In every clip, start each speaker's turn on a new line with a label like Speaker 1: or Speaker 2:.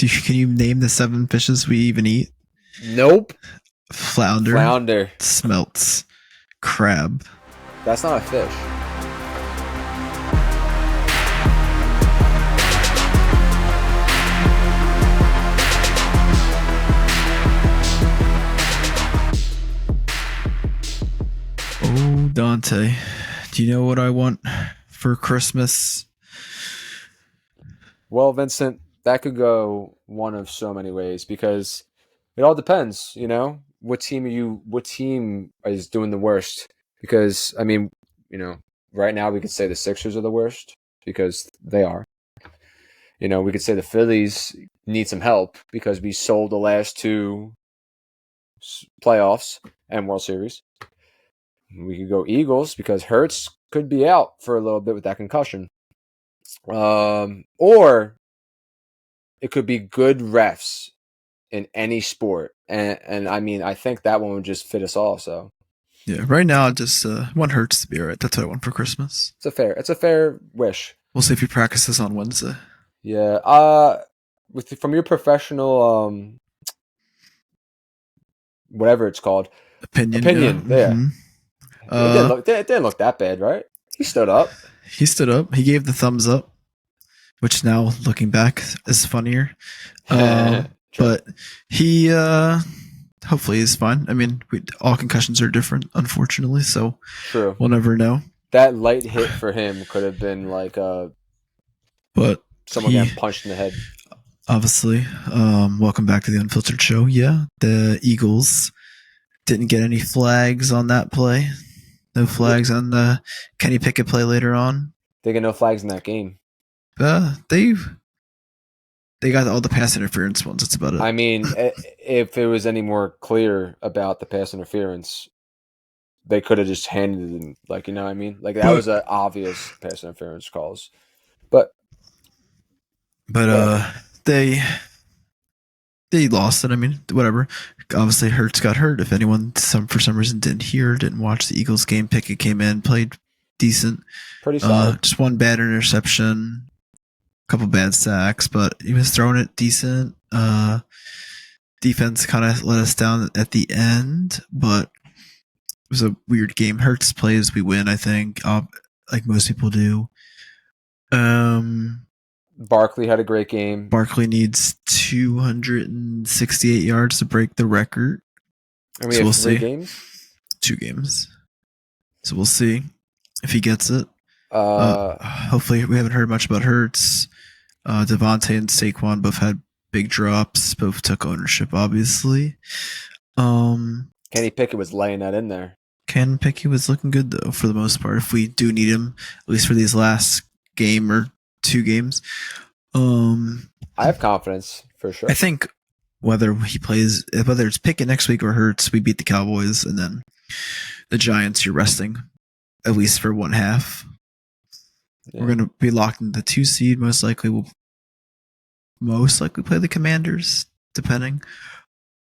Speaker 1: Can you name the 7 fishes we even eat?
Speaker 2: Nope.
Speaker 1: Flounder. Smelts. Crab.
Speaker 2: That's not a fish.
Speaker 1: Oh, Dante, do you know what I want for Christmas?
Speaker 2: Well, Vincent, that could go one of so many ways because it all depends, what team is doing the worst? Because I mean, right now we could say the Sixers are the worst because they are. We could say the Phillies need some help because we sold the last 2 playoffs and World Series. We could go Eagles because Hurts could be out for a little bit with that concussion. Or it could be good refs in any sport. And I mean, I think that one would just fit us all. So
Speaker 1: yeah, right now I just want Hurts to be all right. That's what I want for Christmas.
Speaker 2: It's a fair wish.
Speaker 1: We'll see if he practices on Wednesday.
Speaker 2: Yeah. From your professional whatever it's called
Speaker 1: opinion.
Speaker 2: Yeah.
Speaker 1: Mm-hmm.
Speaker 2: It didn't look that bad, right? He stood up.
Speaker 1: He gave the thumbs up, which now looking back is funnier. But he hopefully is fine. I mean, all concussions are different, unfortunately, so
Speaker 2: true.
Speaker 1: We'll never know.
Speaker 2: That light hit for him could have been like someone getting punched in the head. Obviously,
Speaker 1: welcome back to the Unfiltered show. Yeah, the Eagles didn't get any flags on that play. No flags on the Kenny Pickett play later on.
Speaker 2: They get no flags in that game.
Speaker 1: They got all the pass interference ones. That's about it.
Speaker 2: I mean, if it was any more clear about the pass interference, they could have just handed it, like, you know what I mean? Like, that was an obvious pass interference calls. But
Speaker 1: they lost it. I mean, whatever. Obviously, Hurts got hurt. If anyone for some reason didn't watch the Eagles game, Pickett came in, played decent.
Speaker 2: Pretty solid.
Speaker 1: Just one bad interception, a couple bad sacks, but he was throwing it decent. Defense kind of let us down at the end, but it was a weird game. Hurts plays, we win, I think, like most people do.
Speaker 2: Barkley had a great game.
Speaker 1: Barkley needs 268 yards to break the record.
Speaker 2: And we have 3 games?
Speaker 1: 2 games. So we'll see if he gets it. Hopefully, we haven't heard much about Hurts. Devontae and Saquon both had big drops. Both took ownership, obviously.
Speaker 2: Kenny Pickett was laying that in there.
Speaker 1: Kenny Pickett was looking good, though, for the most part. If we do need him, at least for these last game or 2 games.
Speaker 2: I have confidence, for sure.
Speaker 1: I think whether it's Pickett next week or Hurts, we beat the Cowboys, and then the Giants, you're resting, at least for one half. Yeah. We're going to be locked in the 2 seed. Most likely we'll play the Commanders, depending.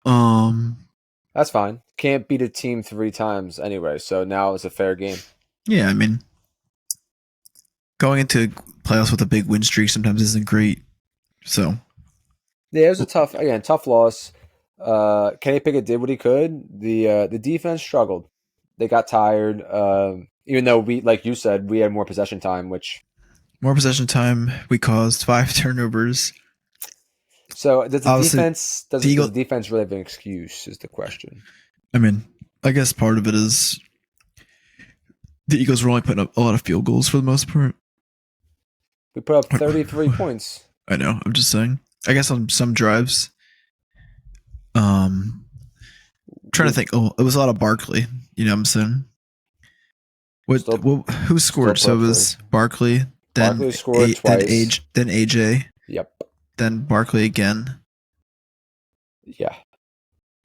Speaker 2: That's fine. Can't beat a team 3 times anyway, so now it's a fair game.
Speaker 1: Yeah, I mean, going into playoffs with a big win streak sometimes isn't great. So
Speaker 2: yeah, it was a tough loss. Kenny Pickett did what he could. The defense struggled. They got tired. Even though we, like you said, we had more possession time,
Speaker 1: we caused 5 turnovers.
Speaker 2: So does the defense really have an excuse is the question.
Speaker 1: I mean, I guess part of it is the Eagles were only putting up a lot of field goals for the most part.
Speaker 2: We put up 33 points.
Speaker 1: I know. I'm just saying. I guess on some drives. Trying to think. Oh, it was a lot of Barkley. You know what I'm saying? Who scored? So it was Barkley. Then
Speaker 2: Barkley scored twice.
Speaker 1: Then AJ.
Speaker 2: Yep.
Speaker 1: Then Barkley again.
Speaker 2: Yeah.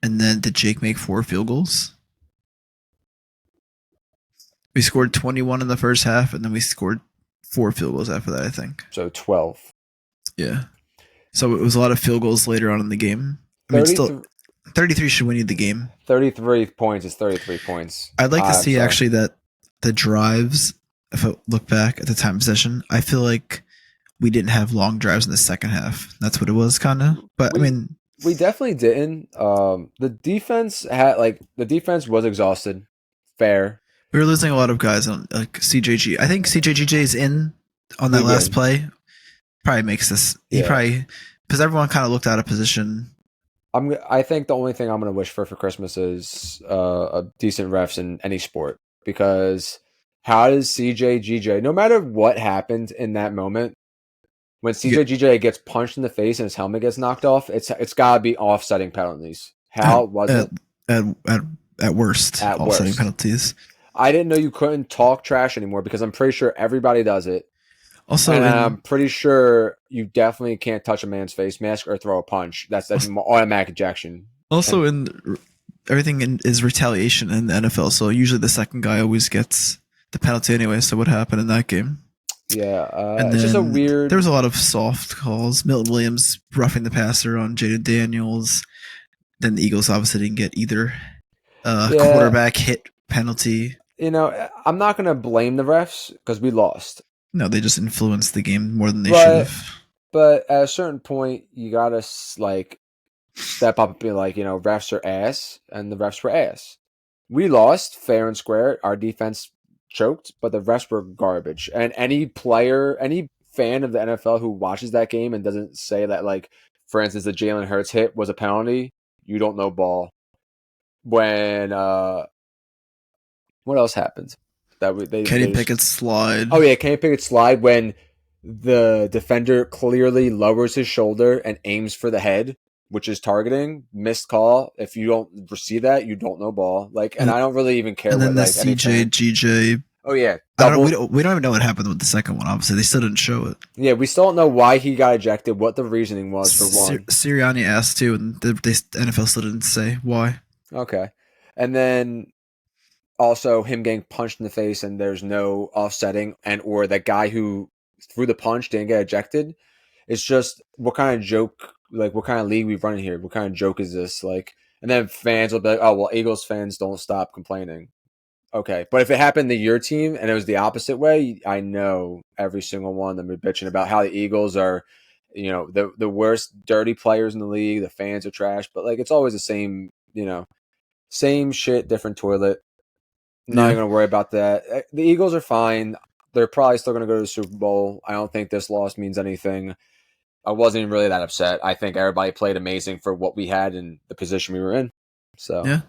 Speaker 1: And then did Jake make 4 field goals? We scored 21 in the first half, and then we scored 4 field goals after that, I think.
Speaker 2: So 12.
Speaker 1: Yeah. So it was a lot of field goals later on in the game. I mean, still 33 should win you the game.
Speaker 2: 33 points is 33 points.
Speaker 1: I'd like to see actually that the drives, if I look back at the time possession, I feel like we didn't have long drives in the second half. That's what it was, kind of. But I mean,
Speaker 2: we definitely didn't. The defense was exhausted. Fair.
Speaker 1: we were losing a lot of guys on like CJG. I think CJGJ is in on that
Speaker 2: We
Speaker 1: last
Speaker 2: win.
Speaker 1: play. Probably makes this. He
Speaker 2: Yeah.
Speaker 1: probably because everyone kind of looked out of position.
Speaker 2: I think the only thing I'm gonna wish for Christmas is a decent refs in any sport, because how does CJGJ, no matter what happened in that moment, when CJGJ gets punched in the face and his helmet gets knocked off, it's gotta be offsetting penalties. How was it?
Speaker 1: At worst,
Speaker 2: At
Speaker 1: offsetting
Speaker 2: worst.
Speaker 1: penalties.
Speaker 2: I didn't know you couldn't talk trash anymore, because I'm pretty sure everybody does it.
Speaker 1: Also,
Speaker 2: and I'm pretty sure you definitely can't touch a man's face mask or throw a punch. That's automatic ejection.
Speaker 1: Also, everything is retaliation in the NFL. So usually the second guy always gets the penalty anyway. So what happened in that game?
Speaker 2: Yeah,
Speaker 1: And
Speaker 2: it's just a
Speaker 1: then
Speaker 2: weird.
Speaker 1: there was a lot of soft calls. Milton Williams roughing the passer on Jaden Daniels. Then the Eagles obviously didn't get either. Quarterback hit penalty.
Speaker 2: I'm not going to blame the refs because we lost.
Speaker 1: No, they just influenced the game more than they should have.
Speaker 2: But at a certain point, you got to step up and be like, refs are ass, and the refs were ass. We lost fair and square. Our defense choked, but the refs were garbage. And any player, any fan of the NFL who watches that game and doesn't say that, like, for instance, the Jalen Hurts hit was a penalty, you don't know ball. When what else happened?
Speaker 1: Kenny Pickett's slide.
Speaker 2: Oh yeah, Kenny Pickett's slide when the defender clearly lowers his shoulder and aims for the head, which is targeting. Missed call. If you don't receive that, you don't know ball. And I don't really even care.
Speaker 1: And then the CJGJ.
Speaker 2: Oh yeah,
Speaker 1: we don't even know what happened with the second one. Obviously, they still didn't show it.
Speaker 2: Yeah, we still don't know why he got ejected. What the reasoning was for one.
Speaker 1: Sirianni asked too, and the NFL still didn't say why.
Speaker 2: Okay, and then also him getting punched in the face and there's no offsetting, and or that guy who threw the punch didn't get ejected. It's just, what kind of joke, what kind of league we running here? What kind of joke is this? And then fans will be like, oh, well, Eagles fans don't stop complaining. Okay, but if it happened to your team and it was the opposite way, I know every single one of them are bitching about how the Eagles are, the worst dirty players in the league. The fans are trash, but it's always the same, same shit, different toilet. Not even going to worry about that. The Eagles are fine. They're probably still going to go to the Super Bowl. I don't think this loss means anything. I wasn't even really that upset. I think everybody played amazing for what we had and the position we were in. So
Speaker 1: yeah.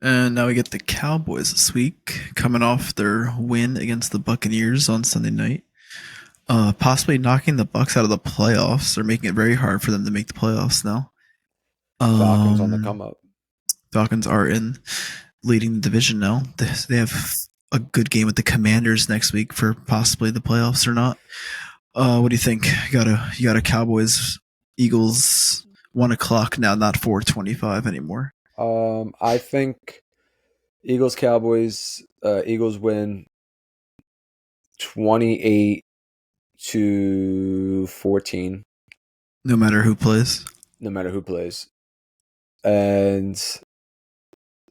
Speaker 1: And now we get the Cowboys this week, coming off their win against the Buccaneers on Sunday night. Possibly knocking the Bucs out of the playoffs, or making it very hard for them to make the playoffs now.
Speaker 2: Falcons on the come up.
Speaker 1: Falcons are leading the division now. They have a good game with the Commanders next week for possibly the playoffs or not. What do you think? You got a Cowboys Eagles 1:00 now, not 4:25 anymore.
Speaker 2: I think Eagles Cowboys. Eagles win 28-14.
Speaker 1: No matter who plays.
Speaker 2: And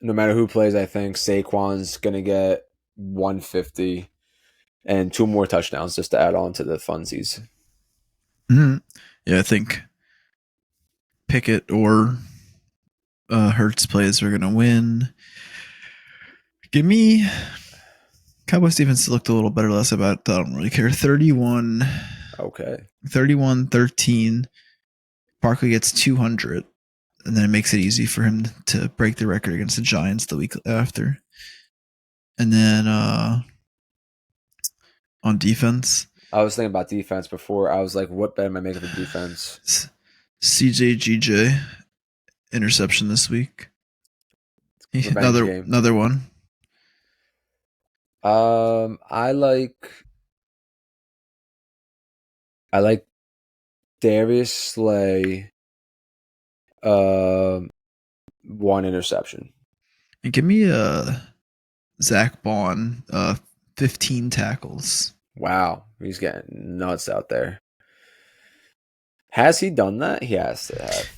Speaker 2: no matter who plays, I think Saquon's gonna get 150 and 2 more touchdowns just to add on to the funsies.
Speaker 1: Mm-hmm. Yeah, I think Pickett or Hurts plays are gonna win. Give me Cowboys defense looked a little better last about. I don't really care. 31.
Speaker 2: Okay.
Speaker 1: 31-13. Barkley gets 200, and then it makes it easy for him to break the record against the Giants the week after. And then on defense,
Speaker 2: I was thinking about defense before. I was like, what bet am I making for defense?
Speaker 1: CJGJ interception this week. Another one.
Speaker 2: I like Darius Slay. 1 interception.
Speaker 1: And give me Zach Bond 15 tackles.
Speaker 2: Wow, he's getting nuts out there. Has he done that? He has to have.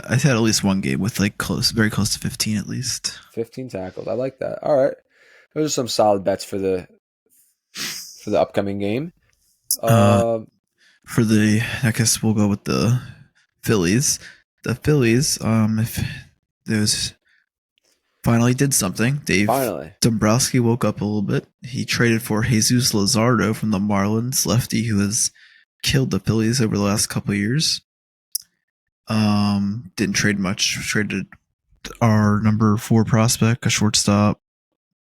Speaker 1: I've had at least one game with very close to 15 at least.
Speaker 2: 15 tackles. I like that. All right, those are some solid bets for the upcoming game.
Speaker 1: I guess we'll go with the Phillies. The Phillies, if there's finally did something. Dave
Speaker 2: Finally.
Speaker 1: Dombrowski woke up a little bit. He traded for Jesus Luzardo from the Marlins, lefty who has killed the Phillies over the last couple of years. Didn't trade much. Traded our number 4 prospect, a shortstop,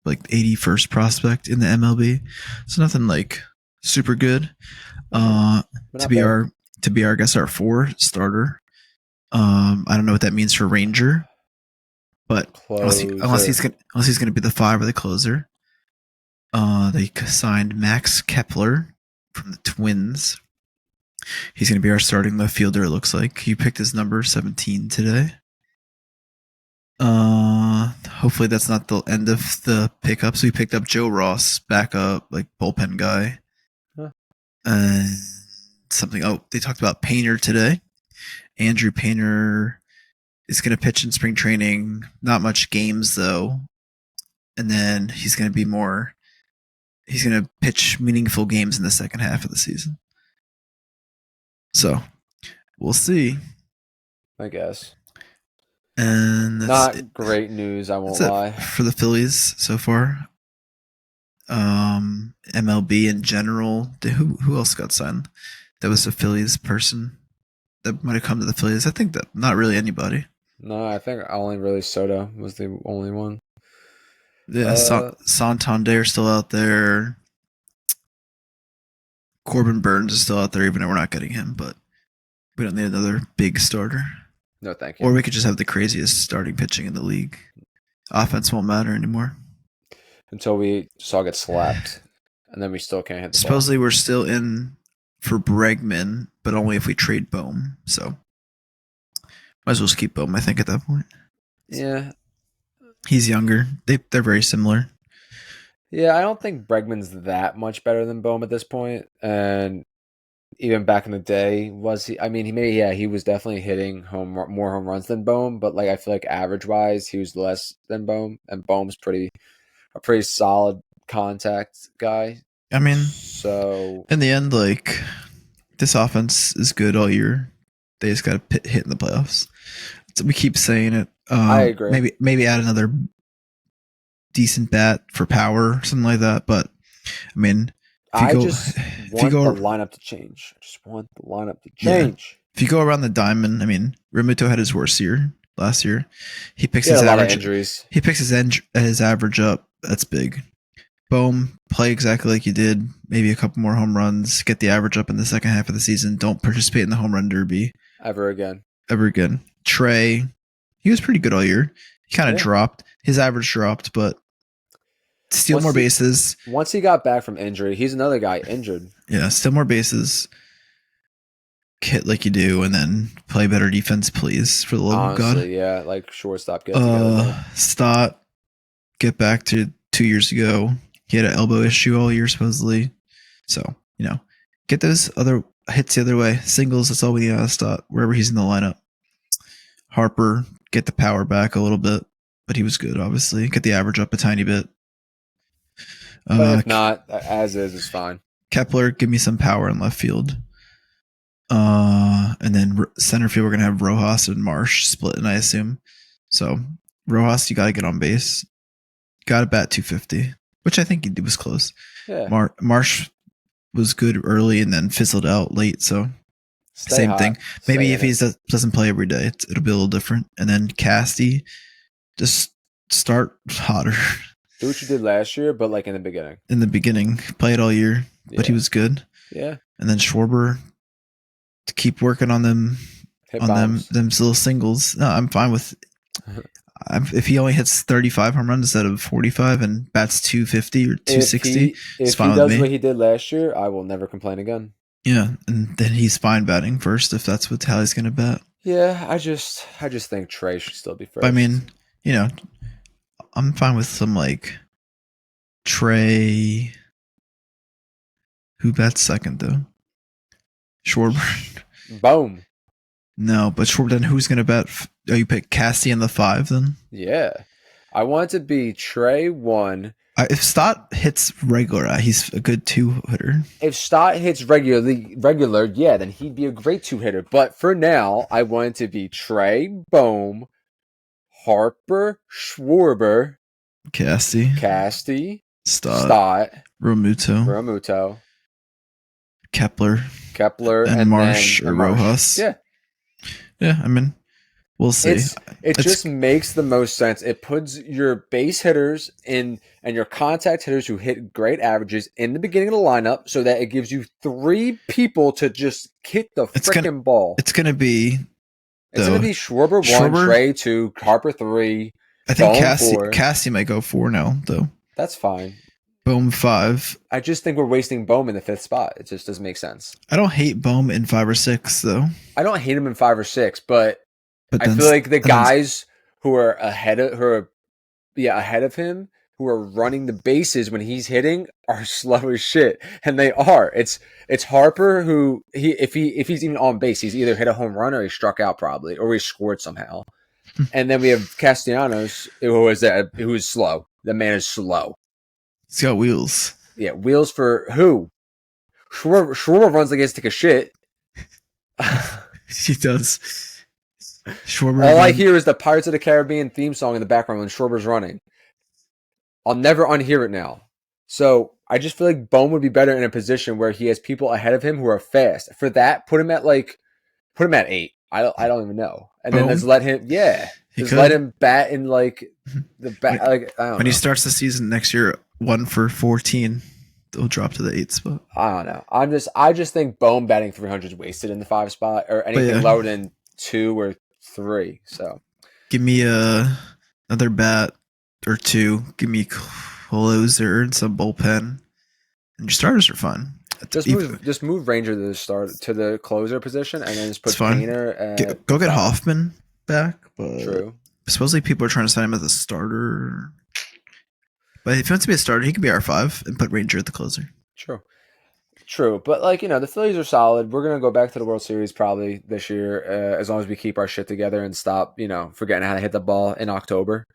Speaker 1: like 81st prospect in the MLB. So nothing like super good. To be our I guess our 4 starter. I don't know what that means for Ranger, but unless he's gonna be the 5 or the closer. They signed Max Kepler from the Twins. He's gonna be our starting left fielder. It looks like he picked his number 17 today. Hopefully that's not the end of the pickups. We picked up Joe Ross, backup, like bullpen guy. And something. Oh, they talked about Painter today. Andrew Painter is going to pitch in spring training. Not much games though. And then he's going to pitch meaningful games in the second half of the season. So we'll see.
Speaker 2: I guess.
Speaker 1: And that's
Speaker 2: not great news, I won't lie.
Speaker 1: For the Phillies so far. MLB in general. Who else got signed? That was a Phillies person that might have come to the Phillies. I think that not really anybody.
Speaker 2: No, I think only really Soto was the only one.
Speaker 1: Yeah, Santander still out there. Corbin Burns is still out there, even though we're not getting him. But we don't need another big starter.
Speaker 2: No, thank you.
Speaker 1: Or we could just have the craziest starting pitching in the league. Offense won't matter anymore.
Speaker 2: Until we just all get slapped. And then we still can't hit the
Speaker 1: Supposedly we're still in for Bregman, but only if we trade Bohm. So might as well just keep Bohm, I think, at that point.
Speaker 2: Yeah.
Speaker 1: He's younger. They're very similar.
Speaker 2: Yeah, I don't think Bregman's that much better than Bohm at this point. And even back in the day, was he? I mean, he was definitely hitting more home runs than Bohm, but like I feel like average wise, he was less than Bohm, and Bohm's a pretty solid contact guy.
Speaker 1: I mean,
Speaker 2: so
Speaker 1: in the end, like this offense is good all year. They just got to hit in the playoffs. So we keep saying it.
Speaker 2: I agree.
Speaker 1: Maybe add another decent bat for power, something like that. But I mean,
Speaker 2: I just want the lineup to change. I just want the lineup to change.
Speaker 1: Yeah. If you go around the diamond, I mean, Realmuto had his worst year last year. He picks his average.
Speaker 2: Injuries.
Speaker 1: He picks his average up. That's big. Boom, play exactly like you did. Maybe a couple more home runs. Get the average up in the second half of the season. Don't participate in the home run derby
Speaker 2: ever again.
Speaker 1: Trey, he was pretty good all year. He kind of dropped. His average dropped, but steal more bases.
Speaker 2: Once he got back from injury, he's another guy injured.
Speaker 1: Yeah, steal more bases. Hit like you do, and then play better defense, please, for the love of God.
Speaker 2: Yeah, like shortstop. Get together.
Speaker 1: Stott, get back to 2 years ago. He had an elbow issue all year, supposedly. So, get those other hits the other way. Singles, that's all we need out of Stott, wherever he's in the lineup. Harper, get the power back a little bit, but he was good, obviously. Get the average up a tiny bit.
Speaker 2: But if not, as is, it's fine.
Speaker 1: Kepler, give me some power in left field. And then center field, we're going to have Rojas and Marsh splitting, I assume. So, Rojas, you got to get on base. Got to bat 250, which I think he was close.
Speaker 2: Yeah.
Speaker 1: Marsh was good early and then fizzled out late, so same thing. Maybe if he doesn't play every day, it'll be a little different. And then Casty, just start hotter.
Speaker 2: Do what you did last year, but like in the beginning.
Speaker 1: In the beginning, play it all year, but he was good.
Speaker 2: Yeah.
Speaker 1: And then Schwarber, to keep working on them, them little singles. No, I'm fine with. If he only hits 35 home runs instead of 45 and bats 250 or 260,
Speaker 2: if he does what he did last year, I will never complain again.
Speaker 1: Yeah, and then he's fine batting first if that's how he's going to bat.
Speaker 2: Yeah, I just think Trey should still be first.
Speaker 1: But I mean, I'm fine with some like Trey. Who bats second though? Schwarber.
Speaker 2: Boom.
Speaker 1: No, but then who's going to bat? Oh, you pick Cassie in the 5 then?
Speaker 2: Yeah. I want it to be Trey 1,
Speaker 1: If Stott hits regular, he's a good 2-hitter.
Speaker 2: If Stott hits regular, yeah, then he'd be a great 2-hitter. But for now, I want it to be Trey, Bohm, Harper, Schwarber,
Speaker 1: Casty,
Speaker 2: Stott,
Speaker 1: Romuto, Kepler, and Marsh or Rojas.
Speaker 2: Yeah.
Speaker 1: Yeah, I mean, we'll see.
Speaker 2: It just makes the most sense. It puts your base hitters and your contact hitters who hit great averages in the beginning of the lineup so that it gives you 3 people to just hit the freaking ball.
Speaker 1: It's going to be
Speaker 2: Schwarber 1, Trey 2, Harper 3.
Speaker 1: I think Cassie might go 4 now, though.
Speaker 2: That's fine.
Speaker 1: Bohm 5.
Speaker 2: I just think we're wasting Bohm in the 5th spot. It just doesn't make sense.
Speaker 1: I don't hate Bohm in 5 or 6, though.
Speaker 2: I don't hate him in 5 or 6, but I feel like the guys who are ahead of him, who are running the bases when he's hitting, are slow as shit, and they are. It's Harper who if he's even on base, he's either hit a home run or he struck out probably, or he scored somehow. And then we have Castellanos, who is slow. The man is slow.
Speaker 1: He's got wheels.
Speaker 2: Yeah, wheels for who? Schwarber runs like he has to take a shit.
Speaker 1: He does. Schwarber.
Speaker 2: All I hear is the Pirates of the Caribbean theme song in the background when Schwarber's running. I'll never unhear it now. So I just feel like Bohm would be better in a position where he has people ahead of him who are fast. For that, put him at 8. I don't even know. And then just let him, let him bat in the bat. I don't know.
Speaker 1: When he starts the season next year, 1 for 14, they'll drop to the 8 spot.
Speaker 2: I don't know. I just think Bohm batting 300 is wasted in the 5 spot or anything lower than 2 or 3. So
Speaker 1: give me another bat or 2. Give me closer and some bullpen, and your starters are fine.
Speaker 2: Just move Ranger to the closer position, and then just put Painter.
Speaker 1: Go get Hoffman back. But
Speaker 2: true.
Speaker 1: Supposedly people are trying to sign him as a starter. But if he wants to be a starter, he can be R5 and put Ranger at the closer.
Speaker 2: True. But the Phillies are solid. We're gonna go back to the World Series probably this year, as long as we keep our shit together and stop, forgetting how to hit the ball in October.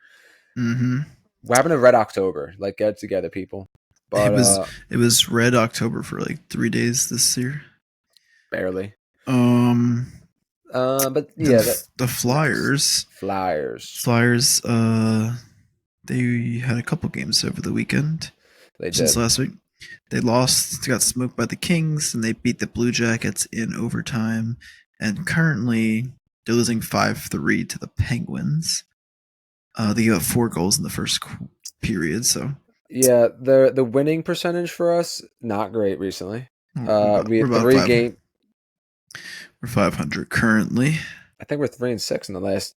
Speaker 1: Mm-hmm.
Speaker 2: We're having a red October. Get it together, people. But
Speaker 1: it was red October for 3 days this year.
Speaker 2: Barely.
Speaker 1: But yeah, the Flyers. They had a couple games over the weekend. Since last week. They lost, got smoked by the Kings, and they beat the Blue Jackets in overtime. And currently, they're losing 5-3 to the Penguins. They got 4 goals in the first period. So
Speaker 2: yeah, the winning percentage for us not great recently. We have 3 games.
Speaker 1: We're 500 currently.
Speaker 2: I think we're 3-6 in the last.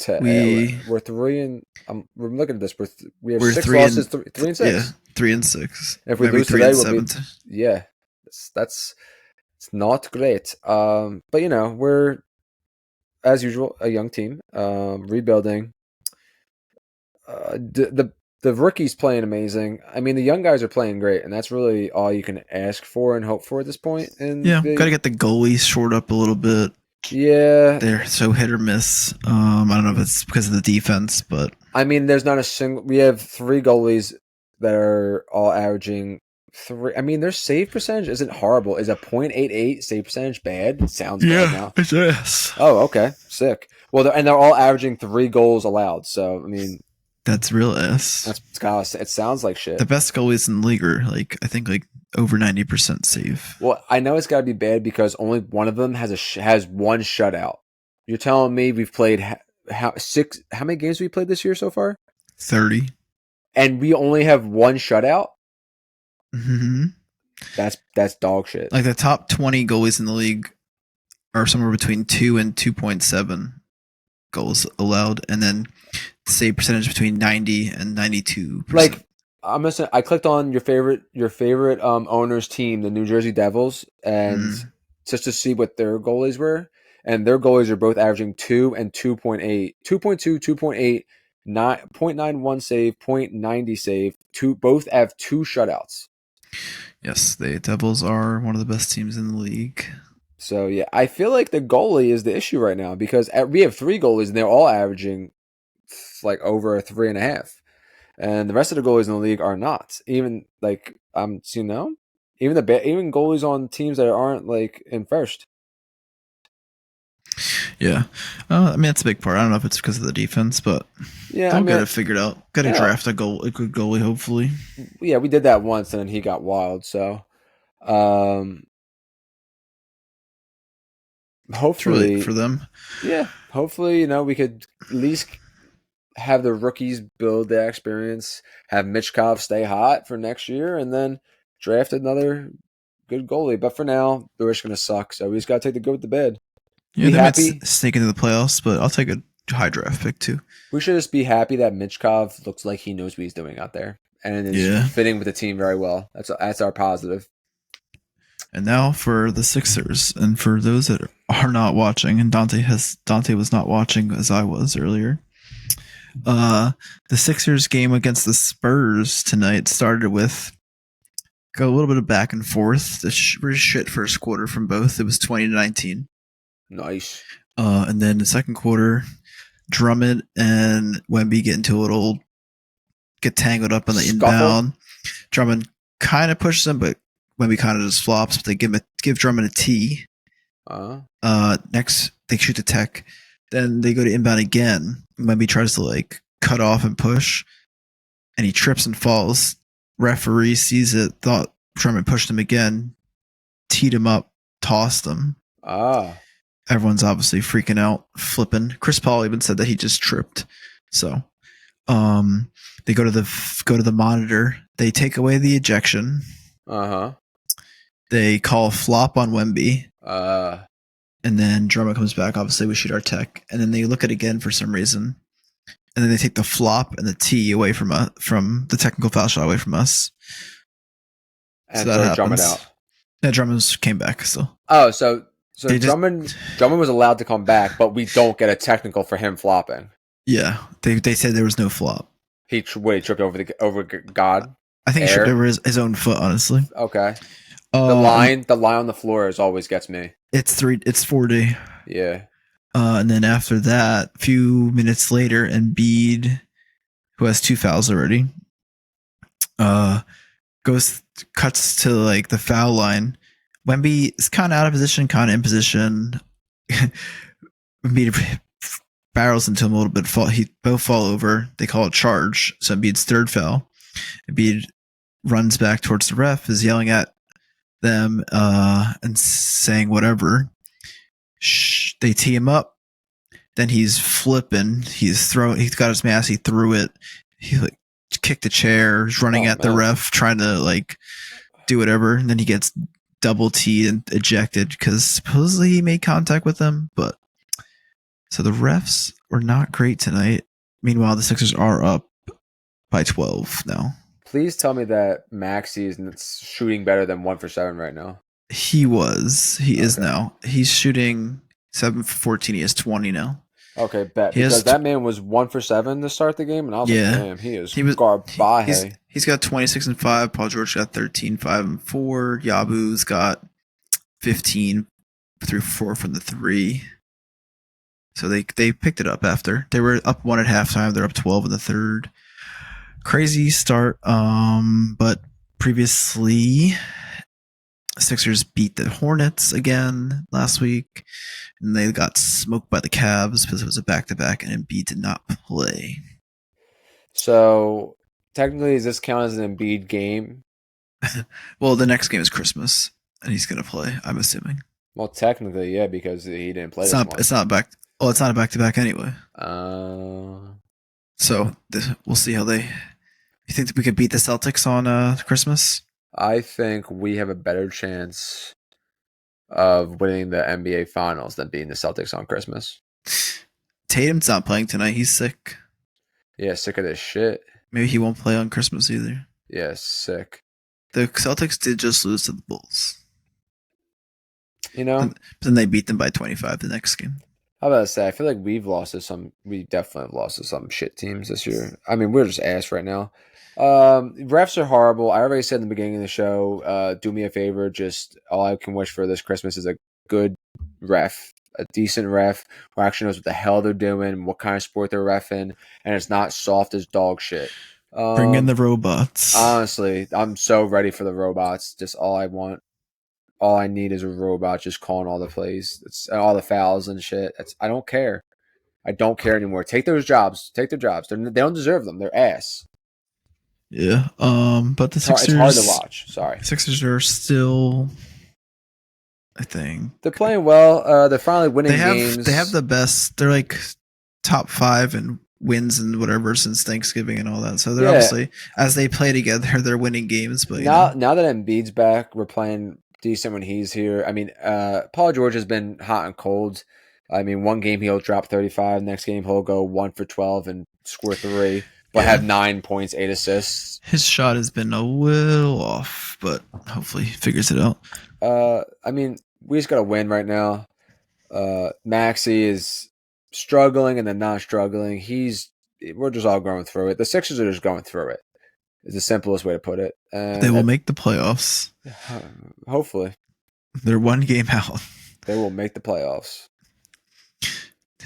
Speaker 2: We're 3 and we're looking at this. We have 6 losses, 3-6. Yeah,
Speaker 1: 3-6.
Speaker 2: If we lose today, we'll be that's it's not great. But we're as usual a young team, rebuilding. The rookies playing amazing. I mean, the young guys are playing great, and that's really all you can ask for and hope for at this point. And
Speaker 1: gotta get the goalies shored up a little bit.
Speaker 2: Yeah,
Speaker 1: they're so hit or miss. I don't know if it's because of the defense, but
Speaker 2: I mean, there's not a single. We have 3 goalies that are all averaging 3. I mean, their save percentage isn't horrible. Is a .88 save percentage bad? It sounds bad now.
Speaker 1: Yes.
Speaker 2: Oh, okay, sick. Well, they're all averaging 3 goals allowed. So I mean,
Speaker 1: that's real ass.
Speaker 2: It sounds like shit.
Speaker 1: The best goalies in the league are I think over 90% save.
Speaker 2: Well, I know it's got to be bad because only one of them has one shutout. You're telling me we've played how many games have we played this year so far?
Speaker 1: 30.
Speaker 2: And we only have 1 shutout?
Speaker 1: Mm-hmm.
Speaker 2: That's dog shit.
Speaker 1: The top 20 goalies in the league are somewhere between 2 and 2.7 goals allowed, and then save percentage between 90 and 92%.
Speaker 2: I'm listening. I clicked on your favorite owner's team, the New Jersey Devils, and just to see what their goalies were, and their goalies are both averaging 2 and 2.8, 2.2, 2.8, 0.91 save, .90 save. Both have 2 shutouts.
Speaker 1: Yes, the Devils are one of the best teams in the league.
Speaker 2: So yeah, I feel like the goalie is the issue right now because we have 3 goalies and they're all averaging over a 3.5. and the rest of the goalies in the league are not. Even like even even goalies on teams that aren't like in first.
Speaker 1: Yeah, I mean that's a big part. I don't know if it's because of the defense, but
Speaker 2: yeah,
Speaker 1: they'll get it figured out. Got to draft a good goalie, hopefully.
Speaker 2: Yeah, we did that once, and then he got wild. So, hopefully
Speaker 1: for them.
Speaker 2: Yeah, hopefully we could at least have the rookies build their experience, have Mitchkov stay hot for next year, and then draft another good goalie. But for now, the Wish going to suck, so we just got to take the good with the bad.
Speaker 1: Yeah, they might sneak into the playoffs, but I'll take a high draft pick too.
Speaker 2: We should just be happy that Mitchkov looks like he knows what he's doing out there and is fitting with the team very well. That's our positive.
Speaker 1: And now for the Sixers, and for those that are not watching, and Dante was not watching as I was earlier. The Sixers game against the Spurs tonight started with a little bit of back and forth. The shit first quarter from both. It was 20-19.
Speaker 2: Nice.
Speaker 1: And then the second quarter, Drummond and Wemby get tangled up on the inbound. Drummond kind of pushes him, but Wemby kind of just flops. But they give Drummond a tee. Next, they shoot the tech. Then they go to inbound again. Wemby tries to cut off and push, and he trips and falls. Referee sees it, thought Drummond pushed him again, teed him up, tossed him. Everyone's obviously freaking out, flipping. Chris Paul even said that he just tripped. So, they go to the monitor. They take away the ejection. They call a flop on Wemby. And then Drummond comes back. Obviously, we shoot our tech, and then they look at it again for some reason, and then they take the flop and the tee away from the technical foul shot away from us.
Speaker 2: And so that Drummond out.
Speaker 1: Yeah, Drummond came back still.
Speaker 2: Oh, so Drummond was allowed to come back, but we don't get a technical for him flopping.
Speaker 1: Yeah, they said there was no flop.
Speaker 2: He tripped over God.
Speaker 1: I think he tripped over his own foot. Honestly.
Speaker 2: Okay. The line on the floor always gets me.
Speaker 1: It's 4D.
Speaker 2: Yeah.
Speaker 1: And then after that, a few minutes later, Embiid, who has 2 fouls already, cuts to the foul line. Wemby is kind of out of position, kind of in position. Embiid barrels into him a little bit. Both fall over. They call it charge. So Embiid's third foul. Embiid runs back towards the ref, is yelling at them and saying whatever. They tee him up. Then he's flipping. He's got his mask. He threw it. He kicked the chair. He's running at the ref, trying to do whatever. And then he gets double teed and ejected because supposedly he made contact with them. But so the refs were not great tonight. Meanwhile, the Sixers are up by 12 now.
Speaker 2: Please tell me that Maxey is shooting better than 1 for 7 right now.
Speaker 1: He is now. He's shooting 7 for 14. He has 20 now.
Speaker 2: Okay, bet. Because that man was 1 for 7 to start the game, and I was like, damn, he was garbage.
Speaker 1: He's got 26 and 5. Paul George got 13, 5 and 4. Yabu's got 15 through 4 from the 3. So they picked it up after. They were up 1 at halftime. They're up 12 in the third. Crazy start. But previously, Sixers beat the Hornets again last week, and they got smoked by the Cavs because it was a back-to-back, and Embiid did not play.
Speaker 2: So, technically, does this count as an Embiid game?
Speaker 1: Well, the next game is Christmas, and he's going to play, I'm assuming.
Speaker 2: Well, technically, yeah, because he didn't play
Speaker 1: it's not a back-to-back anyway. So, we'll see how they... You think that we could beat the Celtics on Christmas?
Speaker 2: I think we have a better chance of winning the NBA Finals than beating the Celtics on Christmas.
Speaker 1: Tatum's not playing tonight. He's sick.
Speaker 2: Yeah, sick of this shit.
Speaker 1: Maybe he won't play on Christmas either.
Speaker 2: Yeah, sick.
Speaker 1: The Celtics did just lose to the Bulls.
Speaker 2: But
Speaker 1: then they beat them by 25 the next game.
Speaker 2: How about I say? I feel like we definitely have lost to some shit teams this year. I mean, we're just ass right now. Refs are horrible. I already said in the beginning of the show, do me a favor. Just all I can wish for this Christmas is a good ref, a decent ref who actually knows what the hell they're doing, what kind of sport they're reffing, and it's not soft as dog shit.
Speaker 1: Bring in the robots.
Speaker 2: Honestly, I'm so ready for the robots. Just all I want, all I need is a robot just calling all the plays. It's all the fouls and shit. I don't care. I don't care anymore. Take those jobs. Take their jobs. They don't deserve them. They're ass.
Speaker 1: Yeah. But the Sixers.
Speaker 2: It's hard to watch. Sorry.
Speaker 1: Sixers are still, I think
Speaker 2: they're playing well. They're finally winning games.
Speaker 1: They have the best. They're like top 5 in wins and whatever since Thanksgiving and all that. So they're obviously, as they play together, they're winning games. But
Speaker 2: now that Embiid's back, we're playing decent when he's here. I mean, Paul George has been hot and cold. I mean, one game he'll drop 35. Next game he'll go 1 for 12 and score 3, but have 9 points, 8 assists.
Speaker 1: His shot has been a little off, but hopefully he figures it out.
Speaker 2: I mean, we just got to win right now. Maxey is struggling and then not struggling. We're just all going through it. The Sixers are just going through it. Is the simplest way to put it. And
Speaker 1: they will make the playoffs.
Speaker 2: Hopefully.
Speaker 1: They're one game out.
Speaker 2: They will make the playoffs.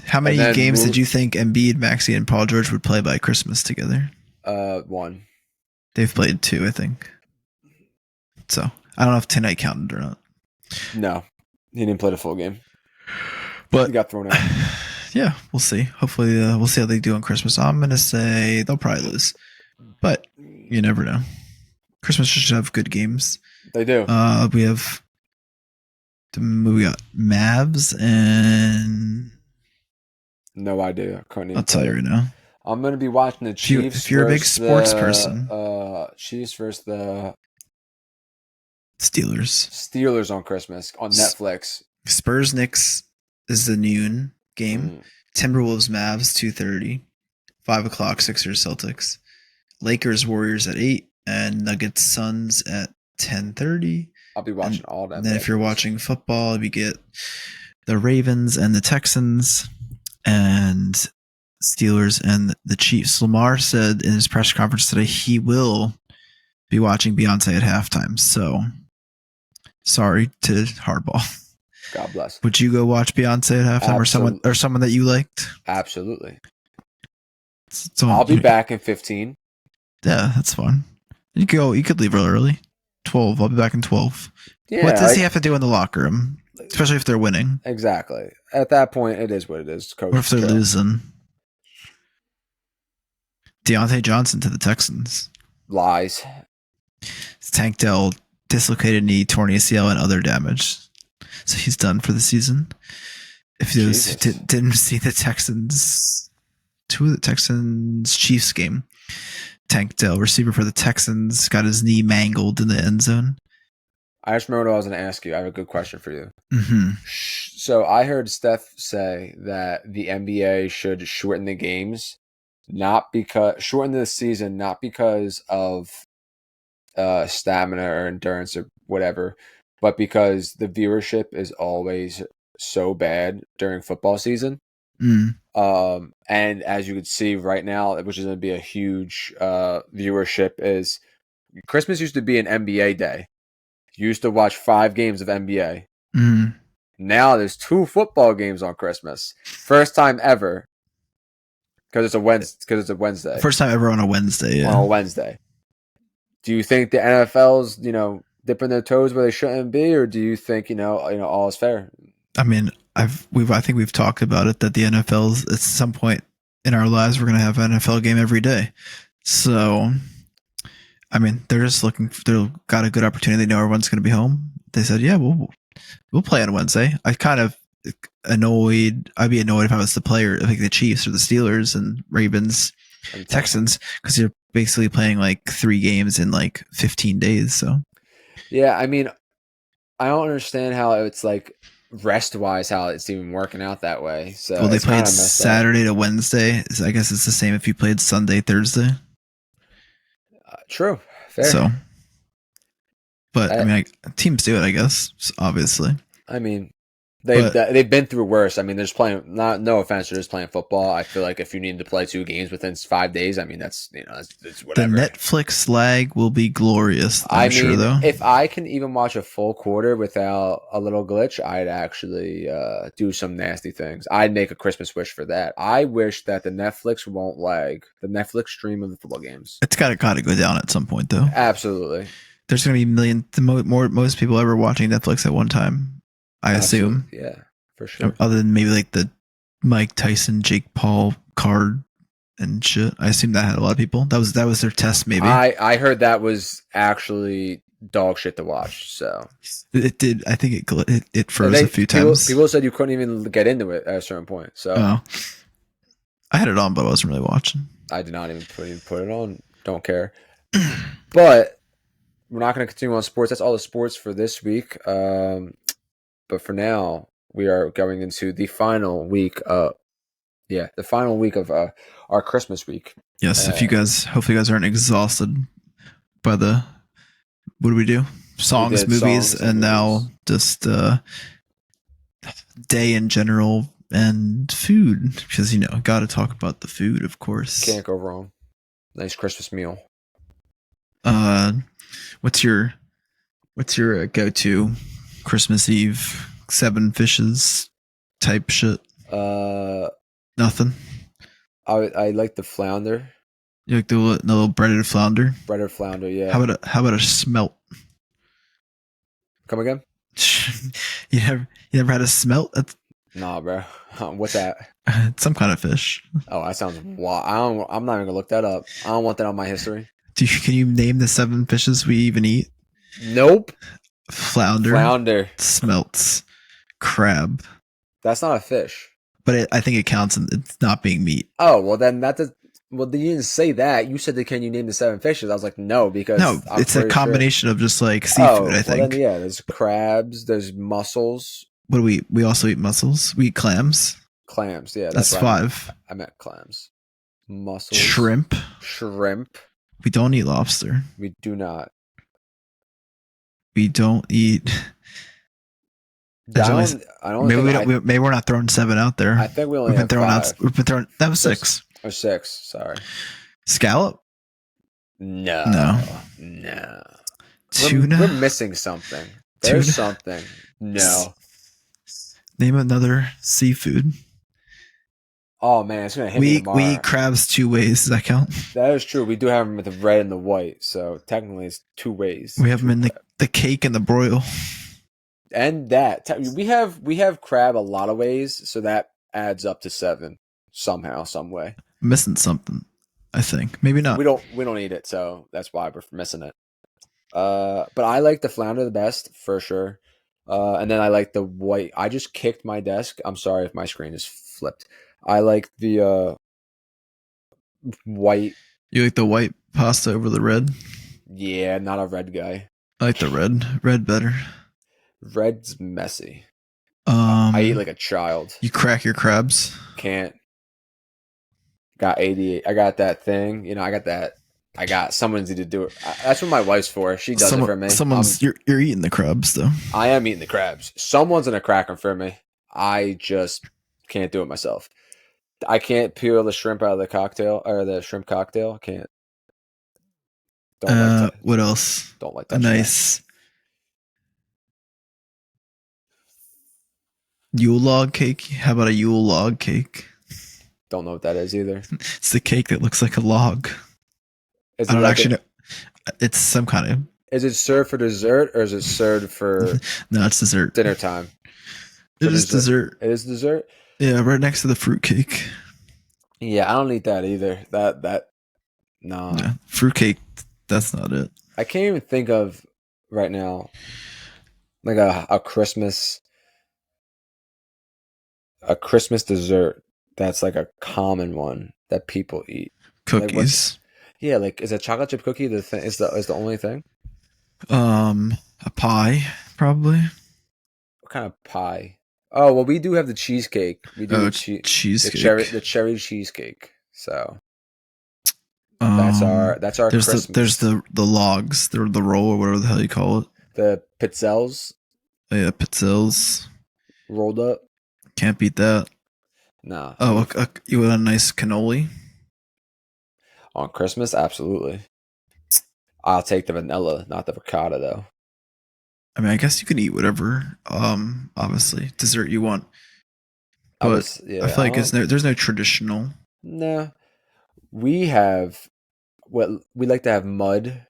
Speaker 1: How many games did you think Embiid, Maxey, and Paul George would play by Christmas together?
Speaker 2: 1.
Speaker 1: They've played 2, I think. So I don't know if tonight counted or not.
Speaker 2: No, he didn't play the full game.
Speaker 1: But
Speaker 2: he got thrown out.
Speaker 1: Yeah, we'll see. Hopefully, we'll see how they do on Christmas. I'm gonna say they'll probably lose, but you never know. Christmas should have good games.
Speaker 2: They do.
Speaker 1: We got Mavs and
Speaker 2: no idea.
Speaker 1: I'll tell you right now.
Speaker 2: I'm gonna be watching the Chiefs.
Speaker 1: If you're a big sports person,
Speaker 2: Chiefs versus the
Speaker 1: Steelers
Speaker 2: on Christmas on Netflix.
Speaker 1: Spurs Knicks is the noon game. Timberwolves Mavs 2:30, 5:00 Sixers Celtics, Lakers Warriors at 8, and Nuggets Suns at 10:30.
Speaker 2: I'll be watching all that.
Speaker 1: And then if you're watching football, we get the Ravens and the Texans and Steelers and the Chiefs. Lamar said in his press conference today he will be watching Beyonce at halftime. So sorry to Hardball.
Speaker 2: God bless.
Speaker 1: Would you go watch Beyonce at halftime or someone that you liked?
Speaker 2: Absolutely.
Speaker 1: So
Speaker 2: I'll be back in 15.
Speaker 1: Yeah, that's fine. You could leave early. 12. I'll be back in 12.
Speaker 2: Yeah,
Speaker 1: what does he have to do in the locker room? Especially if they're winning.
Speaker 2: Exactly. At that point, it is what it is. Coach.
Speaker 1: Or if they're losing. Deontay Johnson to the Texans.
Speaker 2: Lies.
Speaker 1: Tank Dell dislocated knee, torn ACL, and other damage. So he's done for the season. If you didn't see the Texans Chiefs game, Tank Dell, receiver for the Texans, got his knee mangled in the end zone.
Speaker 2: I just remember what I was going to ask you. I have a good question for you.
Speaker 1: Mm-hmm.
Speaker 2: So I heard Steph say that the NBA should shorten the games, shorten the season, not because of stamina or endurance or whatever, but because the viewership is always so bad during football season. And as you can see right now, which is going to be a huge viewership, is Christmas used to be an NBA day. You used to watch 5 games of NBA. Now there's 2 football games on Christmas. First time ever. Because it's a Wednesday.
Speaker 1: First time ever on a Wednesday, yeah.
Speaker 2: On a Wednesday. Do you think the NFL's, dipping their toes where they shouldn't be, or do you think, all is fair?
Speaker 1: I mean, I think we've talked about it that the NFL's at some point in our lives we're going to have an NFL game every day. So, I mean, they're just they've got a good opportunity. They know everyone's going to be home. They said, yeah, we'll play on Wednesday. I'd be annoyed if I was the player, like the Chiefs or the Steelers and Ravens, and Texans, because you're basically playing like 3 games in like 15 days. So, yeah,
Speaker 2: I mean, I don't understand how it's like rest-wise how it's even working out that way. So
Speaker 1: they played Saturday to Wednesday. I guess it's the same if you played Sunday, Thursday.
Speaker 2: True. Fair.
Speaker 1: So, but I mean, teams do it, I guess, obviously.
Speaker 2: I mean, They've been through worse. I mean, they're just playing. No offense, they're just playing football. I feel like if you need to play 2 games within 5 days, I mean that's whatever.
Speaker 1: The Netflix lag will be glorious. I'm sure, though.
Speaker 2: If I can even watch a full quarter without a little glitch, I'd actually do some nasty things. I'd make a Christmas wish for that. I wish that the Netflix won't lag. The Netflix stream of the football games.
Speaker 1: It's got to go down at some point, though.
Speaker 2: Absolutely.
Speaker 1: There's going to be most people ever watching Netflix at one time. I assume.
Speaker 2: Yeah, for sure.
Speaker 1: Other than maybe like the Mike Tyson, Jake Paul card and shit. I assume that had a lot of people. That was their test, maybe.
Speaker 2: I heard that was actually dog shit to watch. So
Speaker 1: it did. I think it froze a few times.
Speaker 2: People said you couldn't even get into it at a certain point. So
Speaker 1: I had it on, but I wasn't really watching.
Speaker 2: I did not even put it on. Don't care. But we're not going to continue on sports. That's all the sports for this week. But for now, we are going into the final week of our Christmas week.
Speaker 1: Yes, hopefully you guys aren't exhausted by the, what do we do? Songs, movies, and now just day in general and food. Because, got to talk about the food, of course.
Speaker 2: Can't go wrong. Nice Christmas meal.
Speaker 1: What's your go-to Christmas Eve 7 fishes type shit? Nothing.
Speaker 2: I like the flounder.
Speaker 1: You like the little breaded flounder?
Speaker 2: Breaded flounder, yeah.
Speaker 1: How about a smelt?
Speaker 2: Come again?
Speaker 1: You never had a smelt?
Speaker 2: Nah, bro. What's that?
Speaker 1: It's some kind of fish.
Speaker 2: Oh, that sounds wild. I'm not even gonna look that up. I don't want that on my history.
Speaker 1: Can you name the 7 fishes we even eat?
Speaker 2: Nope.
Speaker 1: Flounder. Smelts. Crab.
Speaker 2: That's not a fish.
Speaker 1: But I think it counts in it's not being meat.
Speaker 2: Oh, well then you didn't say that. You said can you name the 7 fishes? I was like, no, because
Speaker 1: it's a combination of just like seafood, I think.
Speaker 2: Well then, yeah, there's crabs, there's mussels.
Speaker 1: What do we also eat mussels? We eat clams.
Speaker 2: Clams, yeah.
Speaker 1: That's 5.
Speaker 2: I meant clams. Mussels.
Speaker 1: Shrimp. We don't eat lobster.
Speaker 2: We do not.
Speaker 1: We don't eat. Maybe we're not throwing 7 out there.
Speaker 2: I think we only have 5.
Speaker 1: We've been throwing. That was 6.
Speaker 2: Or 6. Sorry.
Speaker 1: Scallop.
Speaker 2: No.
Speaker 1: Tuna.
Speaker 2: We're missing something. There's something. No.
Speaker 1: Name another seafood.
Speaker 2: Oh man, it's gonna hit me tomorrow.
Speaker 1: We eat crabs 2 ways. Does that count?
Speaker 2: That is true. We do have them with the red and the white, so technically it's 2 ways.
Speaker 1: We have them in the cake and the broil.
Speaker 2: And that we have crab a lot of ways, so that adds up to 7 somehow, some way.
Speaker 1: Missing something, I think. Maybe not.
Speaker 2: We don't eat it, so that's why we're missing it. But I like the flounder the best for sure. And then I like the white. I just kicked my desk. I'm sorry if my screen is flipped. I like the white.
Speaker 1: You like the white pasta over the red?
Speaker 2: Yeah, not a red guy.
Speaker 1: I like the red. Red better.
Speaker 2: Red's messy. I eat like a child.
Speaker 1: You crack your crabs?
Speaker 2: Can't. Got 88. I got that thing. I got that. I got someone's need to do it. That's what my wife's for. She does it for me.
Speaker 1: You're eating the crabs though.
Speaker 2: I am eating the crabs. Someone's gonna crack them for me. I just can't do it myself. I can't peel the shrimp out of the cocktail or the shrimp cocktail. Can't.
Speaker 1: What else?
Speaker 2: Don't like that.
Speaker 1: Nice. Yule log cake? How about a Yule log cake?
Speaker 2: Don't know what that is either.
Speaker 1: It's the cake that looks like a log. I don't actually know. It's some kind of.
Speaker 2: Is it served for dessert or is it served for?
Speaker 1: No, it's dessert.
Speaker 2: Dinner time.
Speaker 1: It is dessert.
Speaker 2: It is dessert.
Speaker 1: Yeah, right next to the fruit cake.
Speaker 2: Yeah, I don't eat that either. No.
Speaker 1: Yeah, fruit cake. That's not it.
Speaker 2: I can't even think of right now, like a Christmas dessert that's like a common one that people eat.
Speaker 1: Cookies.
Speaker 2: Like is a chocolate chip cookie the thing? Is the only thing?
Speaker 1: A pie probably.
Speaker 2: What kind of pie? Oh well, we do have the cheesecake. We do
Speaker 1: cheesecake.
Speaker 2: The cherry cheesecake. So that's our Christmas.
Speaker 1: There's the logs, the roll or whatever the hell you call it.
Speaker 2: The pizzelles.
Speaker 1: Oh, yeah, pizzelles.
Speaker 2: rolled up.
Speaker 1: Can't beat that.
Speaker 2: Nah.
Speaker 1: Oh, you want a nice cannoli?
Speaker 2: On Christmas, absolutely. I'll take the vanilla, not the ricotta, though.
Speaker 1: I mean, I guess you can eat whatever. Obviously, dessert you want, but I
Speaker 2: Yeah.
Speaker 1: feel like there's no traditional.
Speaker 2: Nah. We have what we like to have mud.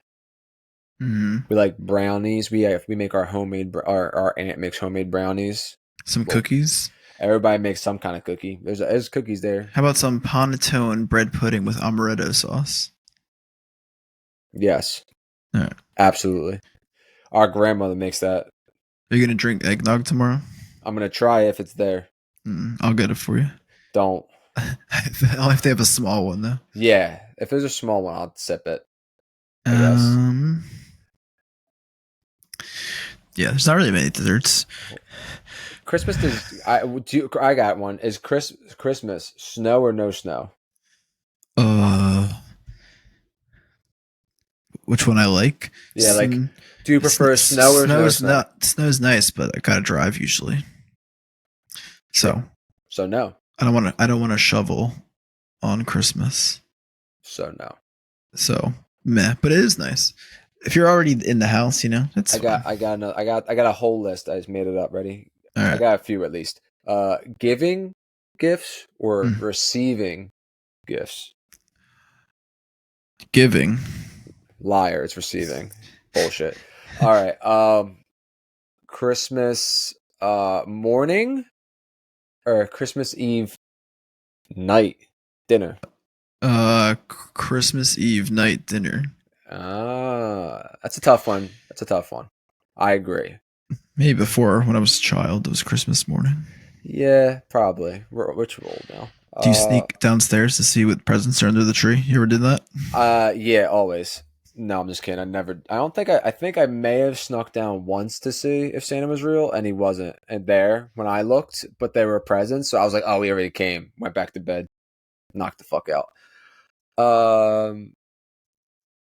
Speaker 1: Mm-hmm.
Speaker 2: We like brownies. We make our homemade. Our aunt makes homemade brownies.
Speaker 1: Some
Speaker 2: Well,
Speaker 1: cookies.
Speaker 2: everybody makes some kind of cookie. There's cookies there.
Speaker 1: How about some panettone bread pudding with amaretto sauce?
Speaker 2: Yes,
Speaker 1: All right.
Speaker 2: absolutely. Our grandmother makes that.
Speaker 1: Are you gonna drink eggnog tomorrow?
Speaker 2: I'm gonna try if it's there.
Speaker 1: I'll get it for you.
Speaker 2: Don't.
Speaker 1: I'll have to have a small one though.
Speaker 2: Yeah, if there's a small one, I'll sip it. I guess.
Speaker 1: Um. Yeah, there's not really many desserts.
Speaker 2: Christmas does. I got one. Is Christmas snow or no snow?
Speaker 1: Which one I like?
Speaker 2: Yeah, like, do you prefer snow or no snow?
Speaker 1: Snow's nice, but I gotta drive usually. So
Speaker 2: no.
Speaker 1: I don't want to shovel on Christmas.
Speaker 2: So no.
Speaker 1: So meh, but it is nice. If you're already in the house, that's fine.
Speaker 2: I got a whole list. I just made it up. Ready?
Speaker 1: All right.
Speaker 2: I got a few at least. Giving gifts or receiving gifts?
Speaker 1: Giving.
Speaker 2: Liar, it's receiving. Bullshit. All right. Christmas morning or Christmas Eve night dinner?
Speaker 1: Christmas Eve night dinner.
Speaker 2: That's a tough one. I agree.
Speaker 1: Maybe before, when I was a child, it was Christmas morning.
Speaker 2: Yeah, probably. Which roll now?
Speaker 1: Do you sneak downstairs to see what presents are under the tree? You ever did that?
Speaker 2: Yeah, always. No, I'm just kidding. I think I may have snuck down once to see if Santa was real, and he wasn't. And there, when I looked, but there were presents, so I was like, oh, he already came. Went back to bed. Knocked the fuck out.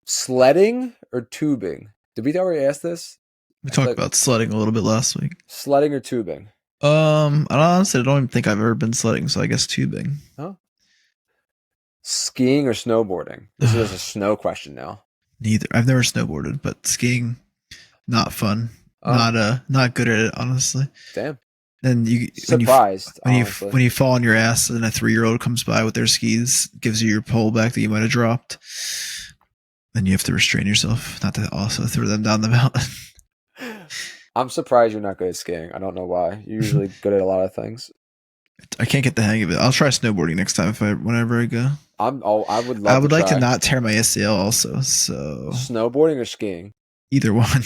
Speaker 2: Sledding or tubing? Did we already ask this?
Speaker 1: We talked about sledding a little bit last week.
Speaker 2: Sledding or tubing?
Speaker 1: I honestly don't even think I've ever been sledding, so I guess tubing.
Speaker 2: Huh? Skiing or snowboarding? This is a snow question now.
Speaker 1: Neither. I've never snowboarded, but skiing, not fun. Not good at it, honestly.
Speaker 2: Damn.
Speaker 1: And
Speaker 2: surprised
Speaker 1: when you fall on your ass and a 3-year-old comes by with their skis, gives you your pole back that you might have dropped, then you have to restrain yourself not to also throw them down the mountain.
Speaker 2: I'm surprised you're not good at skiing. I don't know why. You're usually good at a lot of things.
Speaker 1: I can't get the hang of it. I'll try snowboarding next time whenever I go.
Speaker 2: I would
Speaker 1: like to not tear my ACL also. So
Speaker 2: snowboarding or skiing?
Speaker 1: Either one.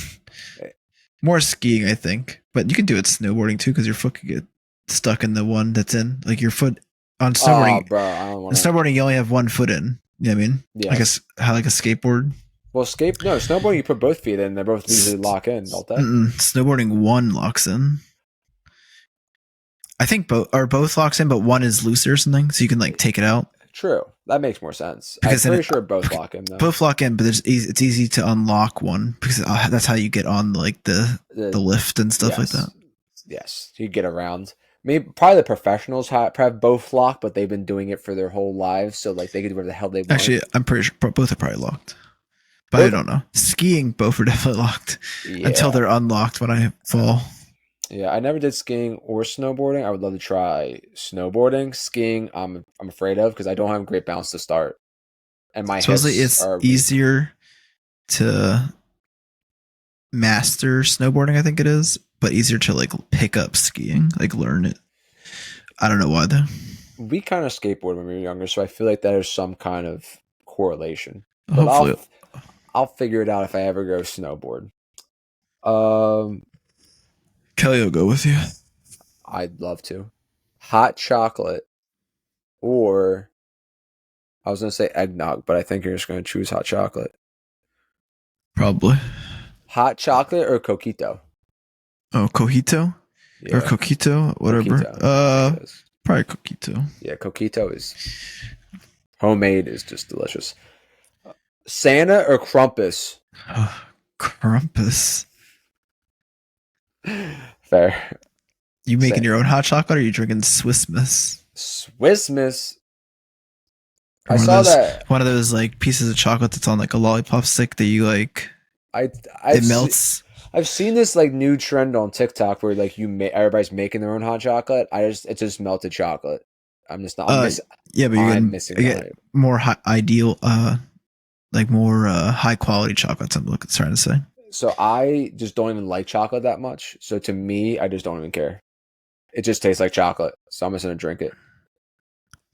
Speaker 1: More skiing, I think, but you can do it snowboarding too because your foot could get stuck in the one that's in. Like your foot on snowboarding.
Speaker 2: Oh, bro, I don't want.
Speaker 1: Snowboarding, you only have one foot in. You know what I mean?
Speaker 2: Yeah.
Speaker 1: Like a skateboard.
Speaker 2: Well, snowboarding, you put both feet in. They both usually lock in, don't they?
Speaker 1: Snowboarding, one locks in. I think both locks in, but one is looser or something, so you can like take it out.
Speaker 2: True, that makes more sense. Because I'm pretty sure both lock in though.
Speaker 1: Both lock in, but it's easy to unlock one because that's how you get on like the lift and stuff like that.
Speaker 2: Yes, you get around. Maybe probably the professionals have both locked, but they've been doing it for their whole lives, so like they can do whatever the hell they want.
Speaker 1: Actually, I'm pretty sure both are probably locked. But I don't know. Skiing, both are definitely locked until they're unlocked when I fall.
Speaker 2: Yeah, I never did skiing or snowboarding. I would love to try snowboarding. Skiing, I'm afraid of because I don't have great balance to start, and my
Speaker 1: supposedly it's easier to master snowboarding. I think it is, but easier to like pick up skiing, like learn it. I don't know why though.
Speaker 2: We kind of skateboarded when we were younger, so I feel like there's some kind of correlation.
Speaker 1: But hopefully,
Speaker 2: I'll figure it out if I ever go snowboard.
Speaker 1: Kelly will go with you.
Speaker 2: I'd love to. Hot chocolate or I was going to say eggnog, but I think you're just going to choose hot chocolate.
Speaker 1: Probably.
Speaker 2: Hot chocolate or coquito?
Speaker 1: Oh, cojito? Yeah. Or coquito, whatever. Coquito. Probably coquito.
Speaker 2: Yeah, coquito is homemade, is just delicious. Santa or Krampus?
Speaker 1: Krampus.
Speaker 2: Fair.
Speaker 1: You making
Speaker 2: Say
Speaker 1: your own hot chocolate, or are you drinking Swiss Miss?
Speaker 2: Swiss Miss.
Speaker 1: Or
Speaker 2: I saw that.
Speaker 1: one of those like pieces of chocolate that's on like a lollipop stick that you like.
Speaker 2: I
Speaker 1: It
Speaker 2: I've se-
Speaker 1: melts.
Speaker 2: I've seen this like new trend on TikTok where like everybody's making their own hot chocolate. It's just melted chocolate. I'm just not. I'm
Speaker 1: Uh,
Speaker 2: missing.
Speaker 1: yeah, but
Speaker 2: I'm missing
Speaker 1: you
Speaker 2: the
Speaker 1: get
Speaker 2: hype.
Speaker 1: more ideal, like more high quality chocolates. I'm looking trying to say.
Speaker 2: So I just don't even like chocolate that much. So to me, I just don't even care. It just tastes like chocolate. So I'm just gonna drink it.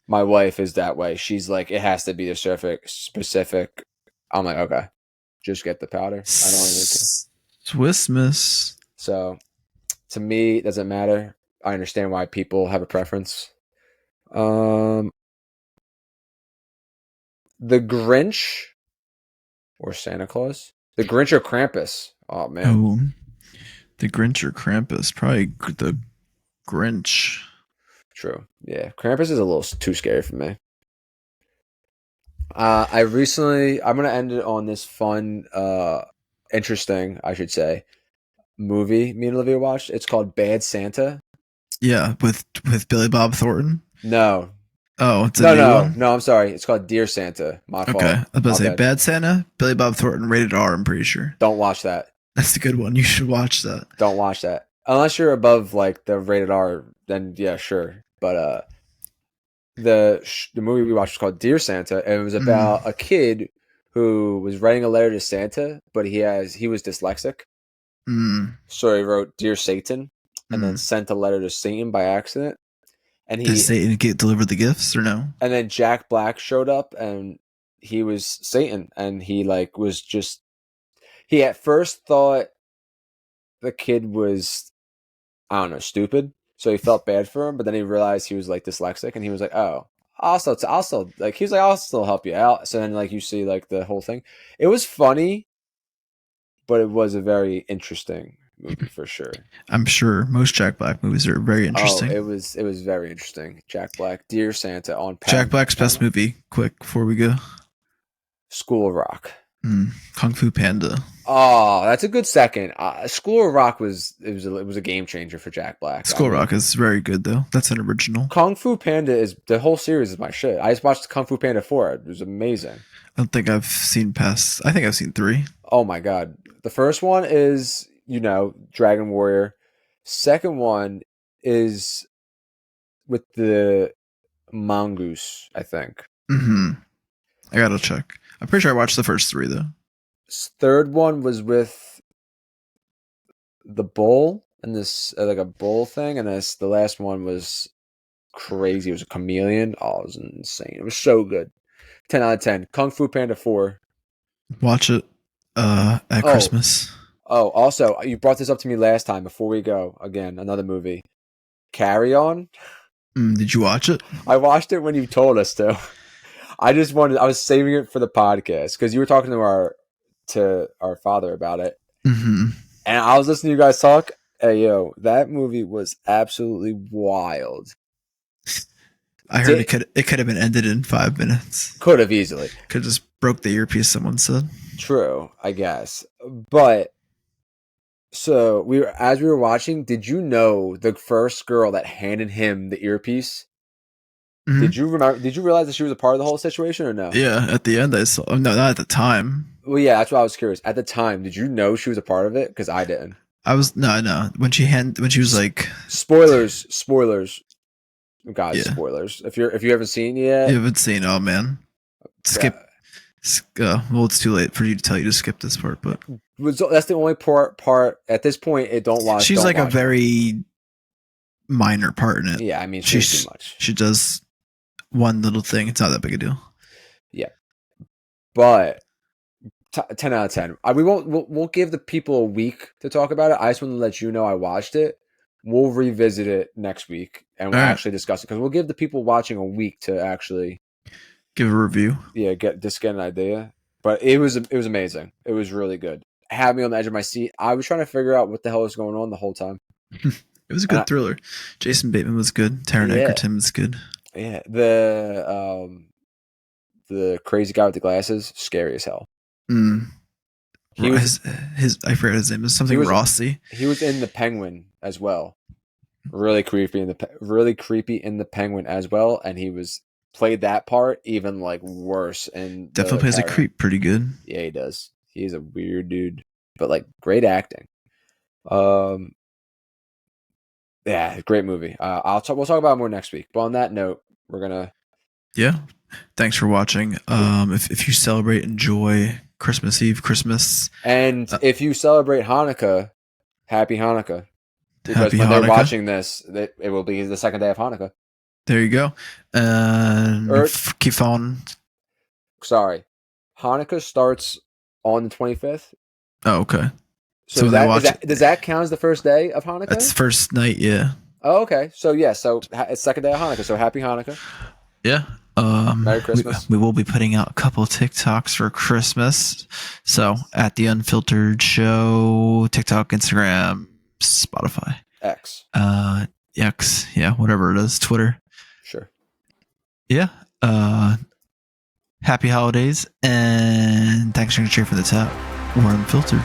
Speaker 2: My wife is that way. She's like, it has to be a specific. I'm like, okay, just get the powder. I don't even care.
Speaker 1: Swiss Miss.
Speaker 2: So to me, it doesn't matter. I understand why people have a preference. Um, the Grinch or Santa Claus? The Grinch or Krampus? Oh man,
Speaker 1: Oh, the Grinch or Krampus? Probably the Grinch.
Speaker 2: true. Yeah, Krampus is a little too scary for me. I'm gonna end it on this fun, interesting, I should say, movie me and Olivia watched. It's called Bad Santa.
Speaker 1: Yeah, with Billy Bob Thornton.
Speaker 2: No,
Speaker 1: Oh, it's a
Speaker 2: no,
Speaker 1: new
Speaker 2: no,
Speaker 1: one.
Speaker 2: no. I'm sorry. It's called Dear Santa. My
Speaker 1: Okay, I
Speaker 2: fault.
Speaker 1: was about to
Speaker 2: My
Speaker 1: say
Speaker 2: bad.
Speaker 1: Bad Santa, Billy Bob Thornton, rated R. I'm pretty sure
Speaker 2: Don't watch that.
Speaker 1: that's a good one. You should watch that.
Speaker 2: Don't watch that. Unless you're above like the rated R, then yeah, sure. But the movie we watched was called Dear Santa, and it was
Speaker 1: Mm,
Speaker 2: about a kid who was writing a letter to Santa, but he was dyslexic,
Speaker 1: mm,
Speaker 2: so he wrote Dear Satan, and then
Speaker 1: mm.
Speaker 2: sent a letter to Satan by accident, and
Speaker 1: Did
Speaker 2: he
Speaker 1: Satan get deliver the gifts or no?
Speaker 2: and then Jack Black showed up, and he was Satan, and he like was just he at first thought the kid was, I don't know, stupid. So he felt bad for him, but then he realized he was like dyslexic, and he was like, "Oh, also like he was like, I'll still help you out." So then like you see like the whole thing. It was funny, but it was a very interesting movie for sure.
Speaker 1: I'm sure most Jack Black movies are very
Speaker 2: Oh,
Speaker 1: interesting.
Speaker 2: it was very interesting. Jack Black, Dear Santa on
Speaker 1: Jack Black's best
Speaker 2: Paramount.
Speaker 1: movie. Quick before we go.
Speaker 2: School of Rock.
Speaker 1: Kung Fu Panda.
Speaker 2: Oh, that's a good second. School of Rock it was a game changer for Jack Black. I
Speaker 1: Skull
Speaker 2: mean,
Speaker 1: Rock is very good though. That's an original.
Speaker 2: Kung Fu Panda is the whole series is my shit. I just watched Kung Fu Panda 4. It was amazing.
Speaker 1: I don't think I've seen past. I think I've seen three.
Speaker 2: Oh my god. The first one is, Dragon Warrior. Second one is with the mongoose, I think.
Speaker 1: Hmm. I gotta check. I'm pretty sure I watched the first three though.
Speaker 2: Third one was with the bull and this like a bull thing, and the last one was crazy. It was a chameleon. Oh, it was insane. It was so good. 10 out of 10. Kung Fu Panda 4.
Speaker 1: Watch it at
Speaker 2: Oh,
Speaker 1: Christmas.
Speaker 2: oh, also, you brought this up to me last time before we go. Again, another movie. Carry On.
Speaker 1: Did you watch it?
Speaker 2: I watched it when you told us to. I was saving it for the podcast because you were talking to our father about it.
Speaker 1: Hmm.
Speaker 2: And I was listening to you guys talk. Hey, yo, that movie was absolutely wild.
Speaker 1: I heard it could have been ended in 5 minutes.
Speaker 2: Could have easily.
Speaker 1: Could have just broke the earpiece. Someone said.
Speaker 2: True, I guess. But so as we were watching, did you know the first girl that handed him the earpiece?
Speaker 1: Mm-hmm.
Speaker 2: Did you realize that she was a part of the whole situation or no?
Speaker 1: Yeah, at the end I saw. Oh, no, not at the time.
Speaker 2: Well, yeah, that's why I was curious. At the time, did you know she was a part of it? Because I didn't.
Speaker 1: I was no when she was like
Speaker 2: Spoilers, guys,
Speaker 1: yeah.
Speaker 2: spoilers. If you haven't seen it yet,
Speaker 1: You haven't seen. Oh man, skip. Well, it's too late for you to tell you to skip this part, but
Speaker 2: that's the only part at this point. It don't watch.
Speaker 1: She's
Speaker 2: don't
Speaker 1: like
Speaker 2: watch
Speaker 1: a very minor part in it.
Speaker 2: Yeah, I mean, she's too much.
Speaker 1: She does one little thing. It's not that big a deal.
Speaker 2: Yeah, but 10 out of 10. We'll give the people a week to talk about it. I just want to let you know I watched it. We'll revisit it next week and we'll actually discuss it because we'll give the people watching a week to actually
Speaker 1: give a review.
Speaker 2: Yeah, get an idea. But it was amazing. It was really good. It had me on the edge of my seat. I was trying to figure out what the hell was going on the whole time.
Speaker 1: It was a good thriller. Jason Bateman was good. Taron Egerton was good.
Speaker 2: Yeah, the crazy guy with the glasses, scary as hell.
Speaker 1: He was I forgot his name. It was something Rossi.
Speaker 2: He was in The Penguin as well. Really creepy in the Penguin as well, and he played that part even like worse. And
Speaker 1: Definitely plays a creep pretty good.
Speaker 2: Yeah, he does. He's a weird dude, but like great acting. Yeah, great movie. We'll talk about it more next week. But on that note, we're gonna.
Speaker 1: Yeah. Thanks for watching. If you celebrate, enjoy Christmas Eve, Christmas,
Speaker 2: and if you celebrate Hanukkah, happy Hanukkah. Because
Speaker 1: happy
Speaker 2: when
Speaker 1: Hanukkah.
Speaker 2: they're watching this, it will be the second day of Hanukkah.
Speaker 1: There you go. And keep on.
Speaker 2: Sorry, Hanukkah starts on the 25th.
Speaker 1: Oh, okay.
Speaker 2: So does that count as the first day of Hanukkah?
Speaker 1: That's first night, yeah.
Speaker 2: Oh, okay. So yeah, so it's second day of Hanukkah. So happy Hanukkah.
Speaker 1: Yeah.
Speaker 2: Merry Christmas.
Speaker 1: We will be putting out a couple of TikToks for Christmas. So at the Unfiltered Show, TikTok, Instagram, Spotify,
Speaker 2: X,
Speaker 1: yeah, whatever it is, Twitter.
Speaker 2: Sure.
Speaker 1: Yeah. Happy holidays and thanks for cheering for the tap. We're Unfiltered.